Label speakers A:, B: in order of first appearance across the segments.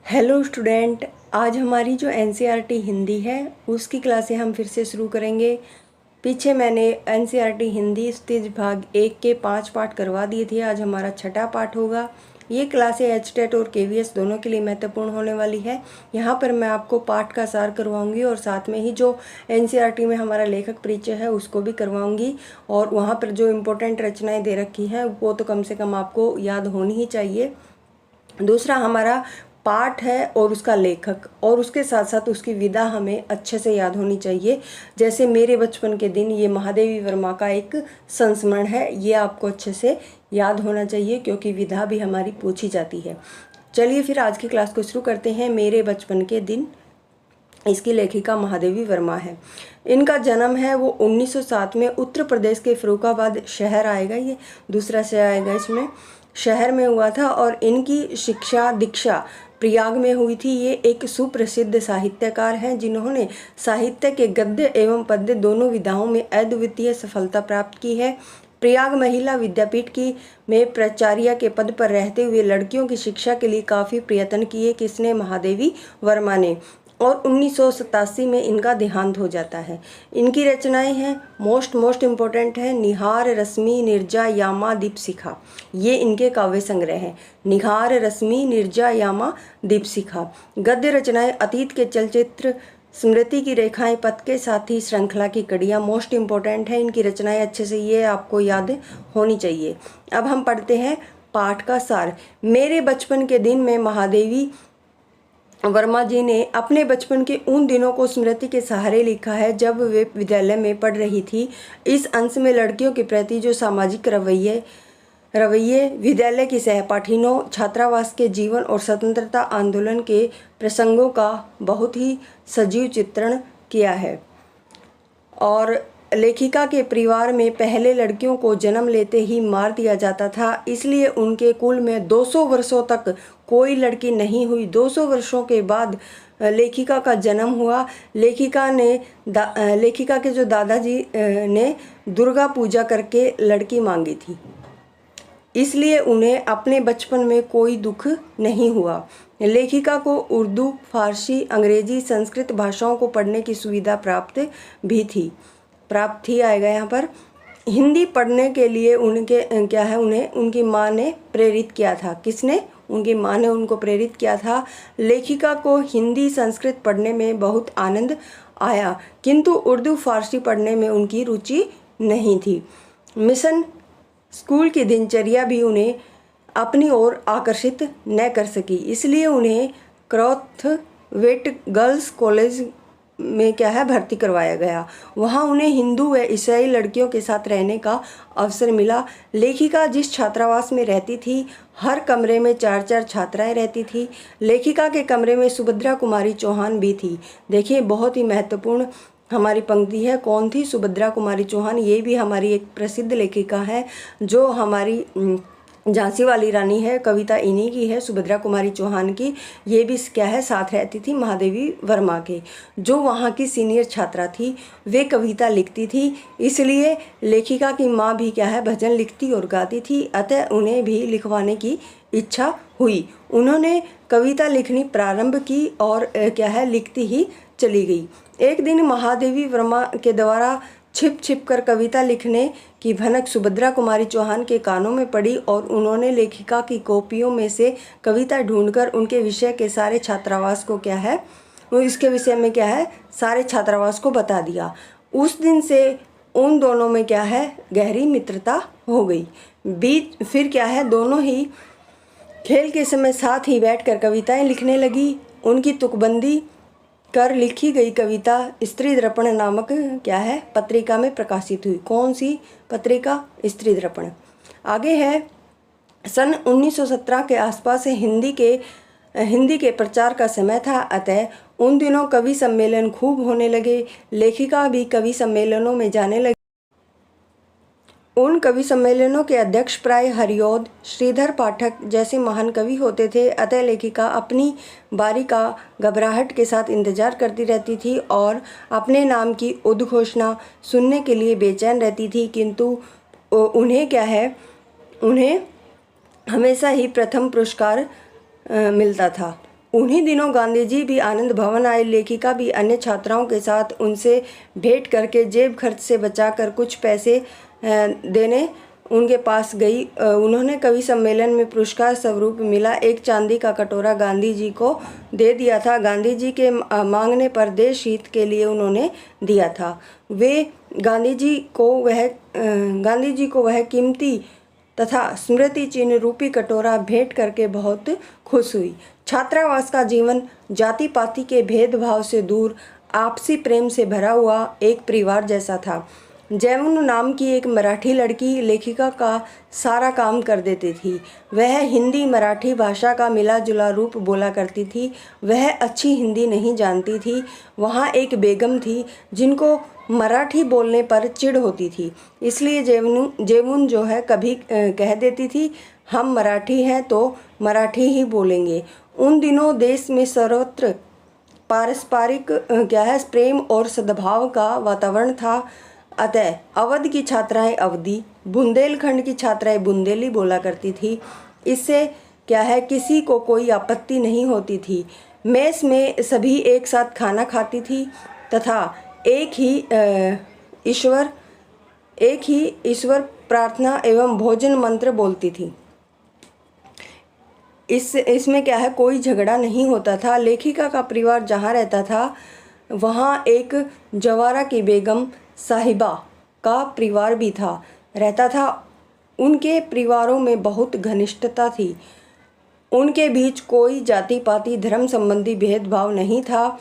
A: Hello student, आज हमारी जो एनसीईआरटी हिंदी है उसकी क्लासें हम फिर से शुरू करेंगे। पीछे मैंने एनसीईआरटी हिंदी स्टेज भाग 1 के 5 पाठ करवा दिए थे। आज हमारा छठा पाठ होगा। ये क्लासें एचटेट और केवीएस दोनों के लिए महत्वपूर्ण होने वाली है। यहाँ पर मैं आपको पाठ का सार करवाऊंगी और साथ में ही जो एनसीईआरटी में हमारा लेखक परिचय है उसको भी करवाऊंगी। और वहाँ पर जो इम्पोर्टेंट रचनाएं दे रखी हैं वो तो कम से कम आपको याद होनी ही चाहिए। दूसरा हमारा पाठ है और उसका लेखक, और उसके साथ साथ उसकी विधा हमें अच्छे से याद होनी चाहिए। जैसे मेरे बचपन के दिन, ये महादेवी वर्मा का एक संस्मरण है, ये आपको अच्छे से याद होना चाहिए क्योंकि विधा भी हमारी पूछी जाती है। चलिए फिर आज की क्लास को शुरू करते हैं। मेरे बचपन के दिन, इसकी लेखिका महादेवी वर्मा है। इनका जन्म है वो 1907 में उत्तर प्रदेश के फर्रुखाबाद शहर आएगा, ये दूसरा शहर आएगा, इसमें शहर में हुआ था। और इनकी शिक्षा दीक्षा प्रयाग में हुई थी। ये एक सुप्रसिद्ध साहित्यकार हैं जिन्होंने साहित्य के गद्य एवं पद्य दोनों विधाओं में अद्वितीय सफलता प्राप्त की है। प्रयाग महिला विद्यापीठ की में प्राचार्य के पद पर रहते हुए लड़कियों की शिक्षा के लिए काफ़ी प्रयत्न किए। किसने? महादेवी वर्मा ने। और 1987 में इनका देहांत हो जाता है। इनकी रचनाएं हैं, मोस्ट इम्पोर्टेंट है निहार रश्मि निर्जा यामा दीपशिखा। ये इनके काव्य संग्रह हैं, निहार रश्मि निर्जा यामा दीपशिखा। गद्य रचनाएं अतीत के चलचित्र, स्मृति की रेखाएं, पथ के साथी, श्रृंखला की कड़ियाँ मोस्ट इम्पोर्टेंट है इनकी रचनाएं। अच्छे से ये आपको याद होनी चाहिए। अब हम पढ़ते हैं पाठ का सार। मेरे बचपन के दिन में महादेवी वर्मा जी ने अपने बचपन के उन दिनों को स्मृति के सहारे लिखा है जब वे विद्यालय में पढ़ रही थी। इस अंश में लड़कियों के प्रति जो सामाजिक रवैये, विद्यालय की सहपाठियों, छात्रावास के जीवन और स्वतंत्रता आंदोलन के प्रसंगों का बहुत ही सजीव चित्रण किया है। और लेखिका के परिवार में पहले लड़कियों को जन्म लेते ही मार दिया जाता था, इसलिए उनके कुल में 200 वर्षों तक कोई लड़की नहीं हुई। 200 वर्षों के बाद लेखिका का जन्म हुआ। लेखिका के जो दादाजी ने दुर्गा पूजा करके लड़की मांगी थी, इसलिए उन्हें अपने बचपन में कोई दुख नहीं हुआ। लेखिका को उर्दू, फारसी, अंग्रेजी, संस्कृत भाषाओं को पढ़ने की सुविधा प्राप्त थी आएगा यहाँ पर। हिंदी पढ़ने के लिए उन्हें उनकी माँ ने प्रेरित किया था। किसने? उनकी माँ ने उनको प्रेरित किया था। लेखिका को हिंदी संस्कृत पढ़ने में बहुत आनंद आया, किंतु उर्दू फारसी पढ़ने में उनकी रुचि नहीं थी। मिशन स्कूल की दिनचर्या भी उन्हें अपनी ओर आकर्षित न कर सकी, इसलिए उन्हें क्रॉथवेट गर्ल्स कॉलेज में भर्ती करवाया गया। वहाँ उन्हें हिंदू व ईसाई लड़कियों के साथ रहने का अवसर मिला। लेखिका जिस छात्रावास में रहती थी, हर कमरे में 4-4 छात्राएं रहती थी। लेखिका के कमरे में सुभद्रा कुमारी चौहान भी थी। देखिए, बहुत ही महत्वपूर्ण हमारी पंक्ति है। कौन थी? सुभद्रा कुमारी चौहान। ये भी हमारी एक प्रसिद्ध लेखिका है, जो हमारी झांसी वाली रानी है, कविता इन्हीं की है, सुभद्रा कुमारी चौहान की। ये भी साथ रहती थी महादेवी वर्मा के। जो वहाँ की सीनियर छात्रा थी, वे कविता लिखती थी, इसलिए लेखिका की माँ भी भजन लिखती और गाती थी, अतः उन्हें भी लिखवाने की इच्छा हुई। उन्होंने कविता लिखनी प्रारंभ की और लिखती ही चली गई। एक दिन महादेवी वर्मा के द्वारा छिप कर कविता लिखने की भनक सुभद्रा कुमारी चौहान के कानों में पड़ी और उन्होंने लेखिका की कॉपियों में से कविता ढूंढकर उनके विषय के सारे छात्रावास को इसके विषय में सारे छात्रावास को बता दिया। उस दिन से उन दोनों में गहरी मित्रता हो गई। फिर दोनों ही खेल के समय साथ ही बैठकर कविताएं लिखने लगी। उनकी तुकबंदी कर लिखी गई कविता स्त्री दर्पण नामक पत्रिका में प्रकाशित हुई। कौन सी पत्रिका? स्त्री दर्पण। आगे है, सन 1917 के आसपास हिंदी के प्रचार का समय था, अतः उन दिनों कवि सम्मेलन खूब होने लगे। लेखिका भी कवि सम्मेलनों में जाने लगी। उन कवि सम्मेलनों के अध्यक्ष प्राय हरिऔध, श्रीधर पाठक जैसे महान कवि होते थे, अतः लेखिका अपनी बारी का घबराहट के साथ इंतजार करती रहती थी और अपने नाम की उद्घोषणा सुनने के लिए बेचैन रहती थी। किंतु उन्हें हमेशा ही प्रथम पुरस्कार मिलता था। उन्हीं दिनों गांधी जी भी आनंद भवन आए। लेखिका भी अन्य छात्राओं के साथ उनसे भेंट करके जेब खर्च से बचाकर कुछ पैसे देने उनके पास गई। उन्होंने कवि सम्मेलन में पुरस्कार स्वरूप मिला एक चांदी का कटोरा गांधी जी को दे दिया था। गांधी जी के मांगने पर देश हित के लिए उन्होंने दिया था। वे गांधी जी को वह कीमती तथा स्मृति चिन्ह रूपी कटोरा भेंट करके बहुत खुश हुई। छात्रावास का जीवन जाति पाति के भेदभाव से दूर, आपसी प्रेम से भरा हुआ एक परिवार जैसा था। जैमुन नाम की एक मराठी लड़की लेखिका का सारा काम कर देती थी। वह हिंदी मराठी भाषा का मिला जुला रूप बोला करती थी। वह अच्छी हिंदी नहीं जानती थी। वहाँ एक बेगम थी जिनको मराठी बोलने पर चिढ़ होती थी, इसलिए जैमुन जो है कभी कह देती थी हम मराठी हैं तो मराठी ही बोलेंगे। उन दिनों देश में सर्वत्र पारस्परिक प्रेम और सद्भाव का वातावरण था। अतः अवध की छात्राएं अवधी, बुंदेलखंड की छात्राएं बुंदेली बोला करती थी। इससे किसी को कोई आपत्ति नहीं होती थी। मेस में सभी एक साथ खाना खाती थी तथा एक ही ईश्वर प्रार्थना एवं भोजन मंत्र बोलती थी। इसमें कोई झगड़ा नहीं होता था। लेखिका का परिवार जहाँ रहता था वहाँ एक जवारा की बेगम साहिबा का परिवार भी रहता था। उनके परिवारों में बहुत घनिष्ठता थी। उनके बीच कोई जाति पाति धर्म संबंधी भेदभाव नहीं था।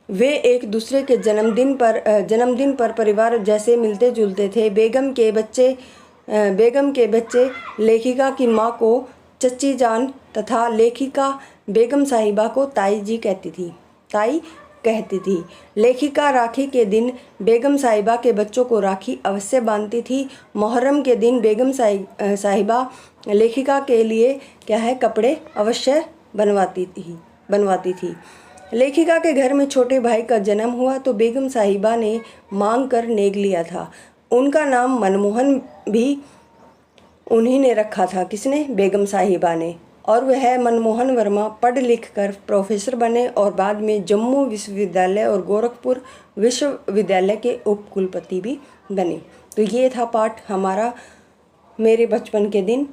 A: वे एक दूसरे के जन्मदिन पर परिवार जैसे मिलते जुलते थे। बेगम के बच्चे लेखिका की माँ को चच्ची जान तथा लेखिका बेगम साहिबा को ताई कहती थी। लेखिका राखी के दिन बेगम साहिबा के बच्चों को राखी अवश्य बांधती थी। मुहर्रम के दिन बेगम साहिबा लेखिका के लिए कपड़े अवश्य बनवाती थी। लेखिका के घर में छोटे भाई का जन्म हुआ तो बेगम साहिबा ने मांग कर नेग लिया था। उनका नाम मनमोहन भी उन्हीं ने रखा था। किसने? बेगम साहिबा ने। और वह मनमोहन वर्मा पढ़ लिख कर प्रोफेसर बने और बाद में जम्मू विश्वविद्यालय और गोरखपुर विश्वविद्यालय के उप कुलपति भी बने। तो ये था पाठ हमारा मेरे बचपन के दिन।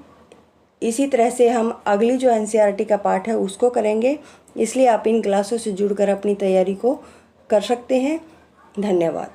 A: इसी तरह से हम अगली जो एनसीईआरटी का पाठ है उसको करेंगे, इसलिए आप इन क्लासों से जुड़कर अपनी तैयारी को कर सकते हैं। धन्यवाद।